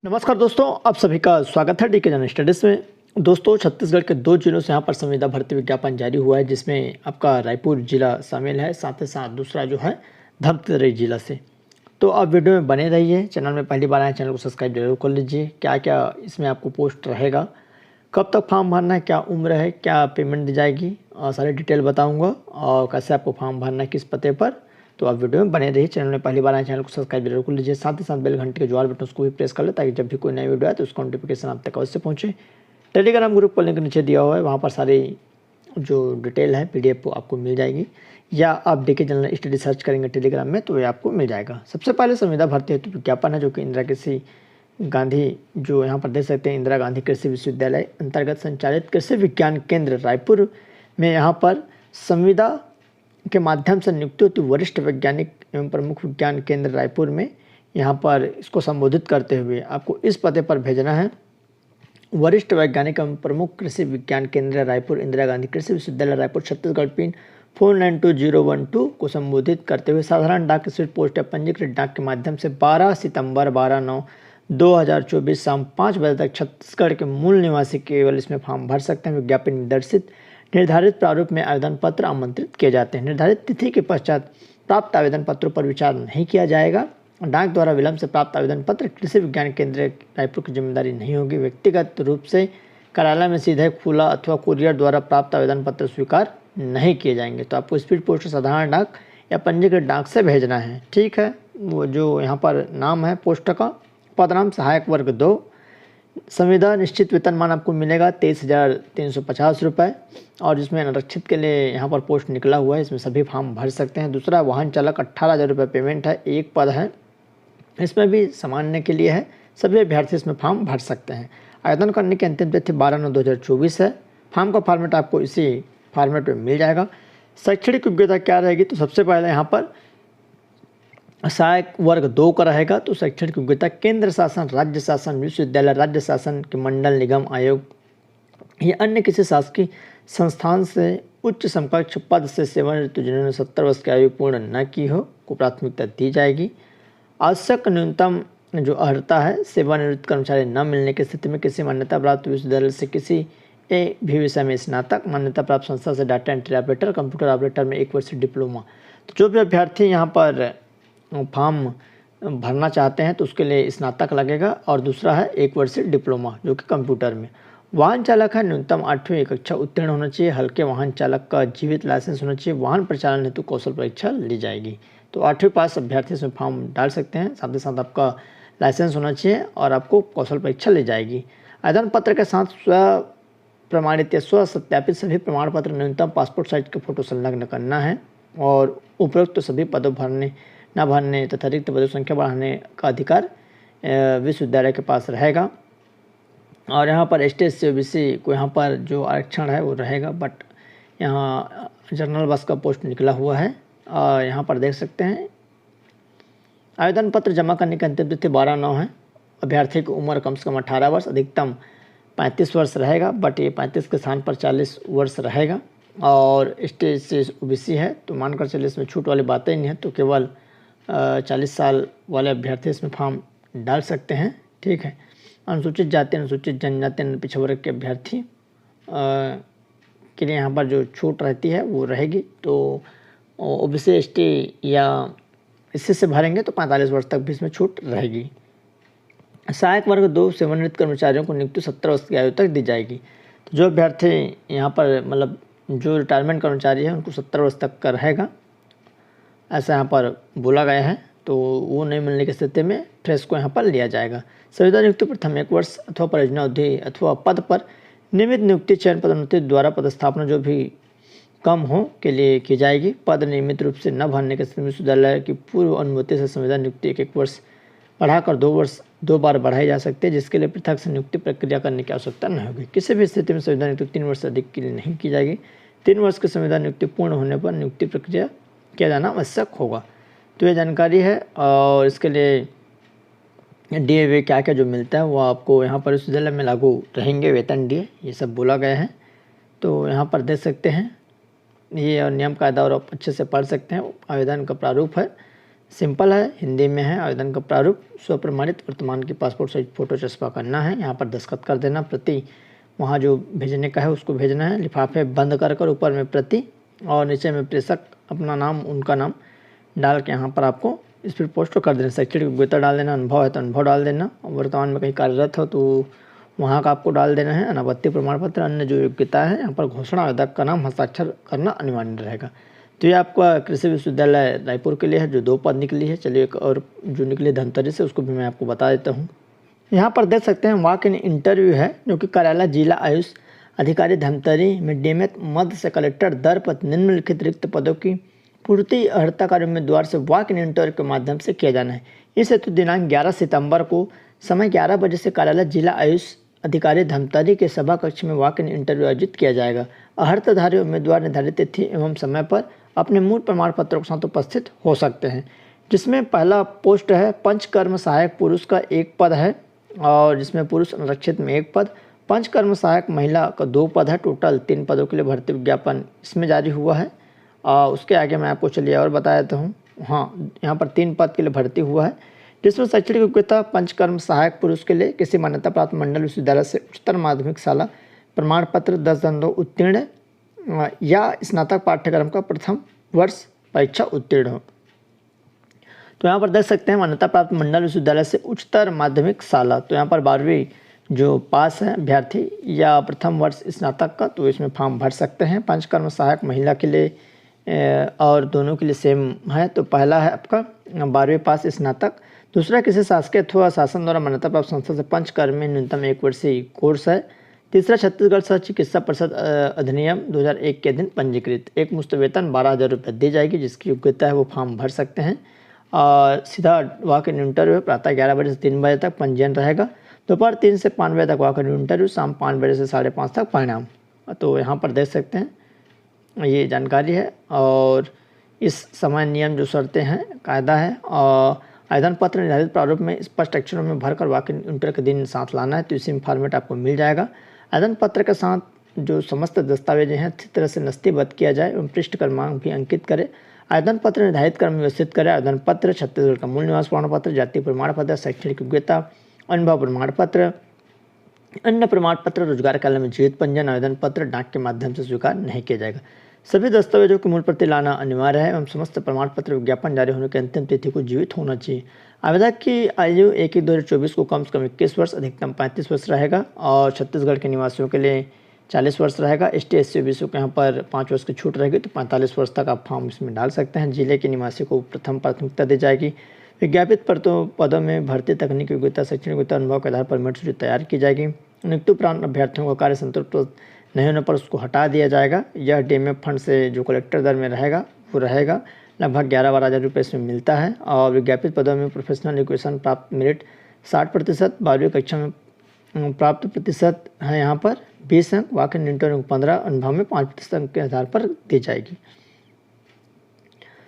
नमस्कार दोस्तों, आप सभी का स्वागत है डीके जन स्टडीज़ में। दोस्तों, छत्तीसगढ़ के 2 जिलों से यहाँ पर संविदा भर्ती विज्ञापन जारी हुआ है, जिसमें आपका रायपुर जिला शामिल है, साथ ही साथ दूसरा जो है धमतरी जिला से। तो आप वीडियो में बने रहिए। चैनल में पहली बार आए, चैनल को सब्सक्राइब जरूर कर लीजिए। क्या क्या इसमें आपको पोस्ट रहेगा, कब तक फॉर्म भरना है, क्या उम्र है, क्या पेमेंट दी जाएगी, और सारी डिटेल बताऊँगा और कैसे आपको फॉर्म भरना है, किस पते पर। तो आप वीडियो में बने रहिए। चैनल में पहली बार आए, चैनल को सब्सक्राइब जरूर कर लीजिए। साथ ही साथ बेल घंटे के जो बटन उसको भी प्रेस कर ले, ताकि जब भी कोई नई वीडियो आए तो उसका नोटिफिकेशन आप तक अवश्य पहुंचे। टेलीग्राम ग्रुप का लिंक नीचे दिया हुआ है, वहाँ पर सारी जो डिटेल है PDF आपको मिल जाएगी, या आप डीके जनरल स्टडी सर्च करेंगे टेलीग्राम में तो ये आपको मिल जाएगा। सबसे पहले संविदा भर्ती हेतु विज्ञापन है, जो कि इंदिरा कृषि गांधी, जो यहाँ पर देख सकते हैं, इंदिरा गांधी कृषि विश्वविद्यालय अंतर्गत संचालित कृषि विज्ञान केंद्र रायपुर में यहाँ पर संविदा के माध्यम से नियुक्ति होती वरिष्ठ वैज्ञानिक एवं प्रमुख विज्ञान केंद्र रायपुर में। यहाँ पर इसको संबोधित करते हुए आपको इस पते पर भेजना है। वरिष्ठ वैज्ञानिक एवं प्रमुख कृषि विज्ञान केंद्र रायपुर, इंदिरा गांधी कृषि विश्वविद्यालय रायपुर, छत्तीसगढ़, पिन 492012 को संबोधित करते हुए साधारण डाक, स्पीड पोस्ट या पंजीकृत डाक के माध्यम से 12 सितंबर 12/9/2024 शाम 5 बजे तक छत्तीसगढ़ के मूल निवासी केवल इसमें फॉर्म भर सकते हैं। विज्ञापन निर्देशित निर्धारित प्रारूप में आवेदन पत्र आमंत्रित किए जाते हैं। निर्धारित तिथि के पश्चात प्राप्त आवेदन पत्रों पर विचार नहीं किया जाएगा। डाक द्वारा विलंब से प्राप्त आवेदन पत्र कृषि विज्ञान केंद्र रायपुर की जिम्मेदारी नहीं होगी। व्यक्तिगत रूप से कार्यालय में सीधे खुला अथवा कुरियर द्वारा प्राप्त आवेदन पत्र स्वीकार नहीं किए जाएंगे। तो आपको स्पीड पोस्ट, साधारण डाक या पंजीकृत डाक से भेजना है। ठीक है, वो जो यहाँ पर नाम है पोस्ट का, पद नाम सहायक वर्ग 2। संविदा निश्चित वेतनमान आपको मिलेगा 23,350 रुपये, और जिसमें आरक्षित के लिए यहाँ पर पोस्ट निकला हुआ है, इसमें सभी फॉर्म भर सकते हैं। दूसरा, वाहन चालक 18,000 रुपये पेमेंट है, एक पद है, इसमें भी सामान्य के लिए है। सभी अभ्यर्थी इसमें फॉर्म भर सकते हैं। आवेदन करने की अंतिम तिथि 12/9/2024 है। फॉर्म का फॉर्मेट आपको इसी फॉर्मेट में मिल जाएगा। शैक्षणिक योग्यता क्या रहेगी, तो सबसे पहले यहाँ पर सहायक वर्ग 2 का रहेगा। तो शैक्षणिक योग्यता केंद्र शासन, राज्य शासन, विश्वविद्यालय, राज्य शासन के मंडल, निगम, आयोग या अन्य किसी शासकीय संस्थान से उच्च समकक्ष पद से सेवानिवृत्त जिन्होंने 70 वर्ष की आयु पूर्ण न की हो को प्राथमिकता दी जाएगी। आवश्यक न्यूनतम जो अर्हता है, सेवानिवृत्त कर्मचारी न मिलने की स्थिति में किसी मान्यता प्राप्त विश्वविद्यालय से किसी भी विषय में स्नातक, मान्यता प्राप्त संस्था से data entry operator, computer operator में 1 वर्ष डिप्लोमा। तो जो भी अभ्यर्थी यहाँ पर फॉर्म भरना चाहते हैं तो उसके लिए स्नातक लगेगा, और दूसरा है 1 वर्षीय डिप्लोमा जो कि कंप्यूटर में। वाहन चालक है, न्यूनतम 8वीं कक्षा उत्तीर्ण होना चाहिए। हल्के वाहन चालक का जीवित लाइसेंस होना चाहिए। वाहन परिचालन हेतु कौशल परीक्षा ली जाएगी। तो 8वीं पास अभ्यर्थी इसमें फॉर्म डाल सकते हैं। साथ ही साथ आपका लाइसेंस होना चाहिए और आपको कौशल परीक्षा ली जाएगी। आवेदन पत्र के साथ स्व प्रमाणित या स्व सत्यापित सभी प्रमाण पत्र, न्यूनतम पासपोर्ट साइज का फोटो संलग्न करना है, और उपरोक्त तो सभी पदों भरने न भरने तथा रिक्त पदों संख्या बढ़ाने का अधिकार विश्वविद्यालय के पास रहेगा। और यहाँ पर ST SC OBC को यहाँ पर जो आरक्षण है वो रहेगा, बट यहाँ जनरल बस का पोस्ट निकला हुआ है। और यहाँ पर देख सकते हैं, आवेदन पत्र जमा करने की अंतिम तिथि 12/9 है। अभ्यर्थी की उम्र कम से कम 18 वर्ष, अधिकतम 35 वर्ष रहेगा, बट ये 35 के स्थान पर 40 वर्ष रहेगा। और ST SC OBC है तो मानकर चलिए इसमें छूट वाली बातें नहीं है, तो केवल 40 साल वाले अभ्यर्थी इसमें फॉर्म डाल सकते हैं। ठीक है, अनुसूचित जाति, अनुसूचित जनजाति, अन्य पिछड़े वर्ग के अभ्यर्थी के लिए यहाँ पर जो छूट रहती है वो रहेगी। तो OBC ST या इससे से भरेंगे तो 45 वर्ष तक भी इसमें छूट रहेगी। सहायक वर्ग 2 सेवानिवृत्त कर्मचारियों को नियुक्ति 70 वर्ष की आयु तक दी जाएगी। तो जो अभ्यर्थी यहाँ पर मतलब जो रिटायरमेंट कर्मचारी है उनको 70 वर्ष तक का रहेगा, ऐसा यहाँ पर बोला गया है। तो वो नहीं मिलने की स्थिति में फ्रेश को यहाँ पर लिया जाएगा। संविदा नियुक्ति प्रथम 1 वर्ष अथवा परियोजना अवधि अथवा पद पर नियमित नियुक्ति, चयन पदोन्नति द्वारा पदस्थापना जो भी कम हो के लिए की जाएगी। पद नियमित रूप से न भरने के स्थिति में विश्वविद्यालय की पूर्व अनुमति से संविदा नियुक्ति 1 वर्ष बढ़ाकर 2 बार बढ़ाई जा सकती है, जिसके लिए पृथक से नियुक्ति प्रक्रिया करने की आवश्यकता नहीं होगी। किसी भी स्थिति में संविदा नियुक्ति 3 वर्ष से अधिक के लिए नहीं की जाएगी। 3 वर्ष की संविदा नियुक्ति पूर्ण होने पर नियुक्ति प्रक्रिया किया जाना आवश्यक होगा। तो ये जानकारी है, और इसके लिए DA क्या क्या जो मिलता है वो आपको यहाँ पर विश्वविद्यालय में लागू रहेंगे। वेतन DA ये सब बोला गया है। तो यहाँ पर देख सकते हैं ये, और नियम कायदा और आप अच्छे से पढ़ सकते हैं। आवेदन का प्रारूप है, सिंपल है, हिंदी में है। आवेदन का प्रारूप स्वप्रमाणित वर्तमान की पासपोर्ट साइज फ़ोटो चस्पा करना है, यहाँ पर दस्तखत कर देना, प्रति वहाँ जो भेजने का है उसको भेजना है, लिफाफे बंद कर ऊपर में प्रति और नीचे में प्रेषक अपना नाम उनका नाम डाल के यहाँ पर आपको स्पीड पोस्ट कर देना। शैक्षणिक योग्यता डाल देना, अनुभव है तो अनुभव डाल देना, वर्तमान में कहीं कार्यरत हो तो वहाँ का आपको डाल देना है। अनापत्ति प्रमाण पत्र, अन्य जो योग्यता है यहाँ पर घोषणा आवेदक का नाम हस्ताक्षर करना अनिवार्य रहेगा। तो ये आपका कृषि विश्वविद्यालय रायपुर के लिए है, जो 2 पद निकली है। चलिए एक और जो निकली धमतरी से उसको भी मैं आपको बता देता हूँ। यहाँ पर देख सकते हैं वॉक इन इंटरव्यू है, जो कि कार्यालय जिला आयुष अधिकारी धमतरी में डीएमएथ मध्य से कलेक्टर दर पर निम्नलिखित रिक्त पदों की पूर्ति अर्हताकारी उम्मीदवार से वॉक इन इंटरव्यू के माध्यम से किया जाना है। इस हेतु दिनांक 11 सितंबर को समय 11 बजे से कार्यालय जिला आयुष अधिकारी धमतरी के सभा कक्ष में वॉक इन इंटरव्यू आयोजित किया जाएगा। अर्हताधारी उम्मीदवार निर्धारित तिथि एवं समय पर अपने मूल प्रमाण पत्रों के साथ उपस्थित हो सकते हैं, जिसमें पहला पोस्ट है पंचकर्म सहायक पुरुष का 1 पद है, और जिसमें पुरुष अनारक्षित में 1 पद, पंचकर्म सहायक महिला का 2 पद है। टोटल 3 पदों के लिए भर्ती विज्ञापन इसमें जारी हुआ है। उसके आगे मैं आपको चलिए और बता देता हूँ। हाँ, यहाँ पर 3 पद के लिए भर्ती हुआ है, जिसमें शैक्षणिक योग्यता पंचकर्म सहायक पुरुष के लिए किसी मान्यता प्राप्त मंडल विश्वविद्यालय से उच्चतर माध्यमिक शाला प्रमाण पत्र 10/2 उत्तीर्ण या स्नातक पाठ्यक्रम का प्रथम वर्ष परीक्षा उत्तीर्ण हो। तो यहाँ पर देख सकते हैं मान्यता प्राप्त मंडल विश्वविद्यालय से उच्चतर माध्यमिक शाला, तो यहाँ पर 12वीं जो पास है अभ्यर्थी या प्रथम वर्ष स्नातक का, तो इसमें फॉर्म भर सकते हैं। पंचकर्म सहायक महिला के लिए और दोनों के लिए सेम है। तो पहला है आपका 12वीं पास स्नातक, दूसरा किसी शासकीय अथवा शासन द्वारा मान्यता प्राप्त संस्था से पंचकर्म में न्यूनतम 1 वर्षीय कोर्स है। तीसरा छत्तीसगढ़ सह चिकित्सा परिषद अधिनियम 2001 के अधीन पंजीकृत, एक मुश्त वेतन 12,000 रुपये दी जाएगी, जिसकी योग्यता है वो फॉर्म भर सकते हैं। और सीधा वॉक इन इंटरव्यू प्रातः 11 बजे से 3 बजे तक पंजीयन रहेगा, दोपहर 3 से 5 बजे तक वॉक इन इंटरव्यू, शाम 5 बजे से 5:30 तक परिणाम। तो यहाँ पर देख सकते हैं ये जानकारी है। और इस समय नियम जो शर्तें हैं कायदा है, और आवेदन पत्र निर्धारित प्रारूप में स्पष्ट अक्षरों में भरकर वॉक इन इंटरव्यू के दिन साथ लाना है, तो इसी में फॉर्मेट आपको मिल जाएगा। आवेदन पत्र के साथ जो समस्त दस्तावेज हैं अच्छी तरह से नस्तीबद्ध किया जाए एवं पृष्ठ क्रमांक भी अंकित करें। आवेदन पत्र निर्धारित क्रम में व्यवस्थित करें। आवेदन पत्र छत्तीसगढ़ का मूल निवास प्रमाण पत्र, जाति प्रमाण पत्र, शैक्षणिक योग्यता, अनुभव प्रमाण पत्र, अन्य प्रमाण पत्र, रोजगार कार्यालय में जीवित पंजीयन। आवेदन पत्र डाक के माध्यम से स्वीकार नहीं किया जाएगा। सभी दस्तावेजों की मूल प्रति लाना अनिवार्य है एवं समस्त प्रमाण पत्र विज्ञापन जारी होने की अंतिम तिथि को जीवित होना चाहिए। आवेदक की आयु 1/1/2024 को कम से कम 21 वर्ष अधिकतम 35 वर्ष रहेगा, और छत्तीसगढ़ के निवासियों के लिए 40 वर्ष रहेगा। ST SC OBC को यहाँ पर 5 वर्ष की छूट रहेगी, तो 45 वर्ष तक आप फॉर्म इसमें डाल सकते हैं। जिले के निवासी को प्रथम प्राथमिकता दी जाएगी। विज्ञापित पदों में भर्ती तकनीकी योग्यता, शैक्षणिक योग्यता, अनुभव के आधार पर मेरिट सूची तैयार की जाएगी। नियुक्ति उपरांत अभ्यर्थियों का कार्य संतुष्ट नहीं होने पर उसको हटा दिया जाएगा। यह DMF फंड से जो कलेक्टर दर में रहेगा वो रहेगा, लगभग 11-12 हज़ार रुपये इसमें मिलता है। और विज्ञापित पदों में प्रोफेशनल एजुकेशन प्राप्त मेरिट 60%, 12वीं कक्षा में प्राप्त प्रतिशत है यहाँ पर 20 अंक, वॉक इन इंटरव्यू 15, अनुभव में 5% अंक के आधार पर दी जाएगी।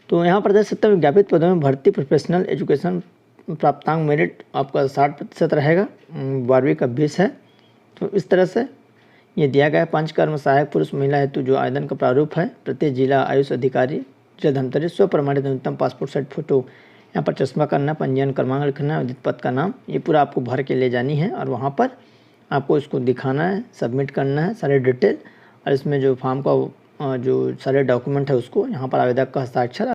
तो यहाँ पर देख सकते हैं विज्ञापित पदों में भर्ती प्रोफेशनल एजुकेशन प्राप्तांक मेरिट आपका 60% रहेगा, 12वीं का 20 है। तो इस तरह से ये दिया गया है। पंचकर्म सहायक पुरुष महिला हेतु जो आवेदन का प्रारूप है, प्रति जिला आयुष अधिकारी जिला धमतरी स्वप्रमाणित न्यूनतम पासपोर्ट साइज फोटो यहाँ पर चश्मा करना, पंजीयन क्रमांक लिखना, विदित पद का नाम, ये पूरा आपको भर के ले जानी है और वहाँ पर आपको इसको दिखाना है, सबमिट करना है सारे डिटेल। और इसमें जो फॉर्म का जो सारे डॉक्यूमेंट है उसको यहाँ पर आवेदक का हस्ताक्षर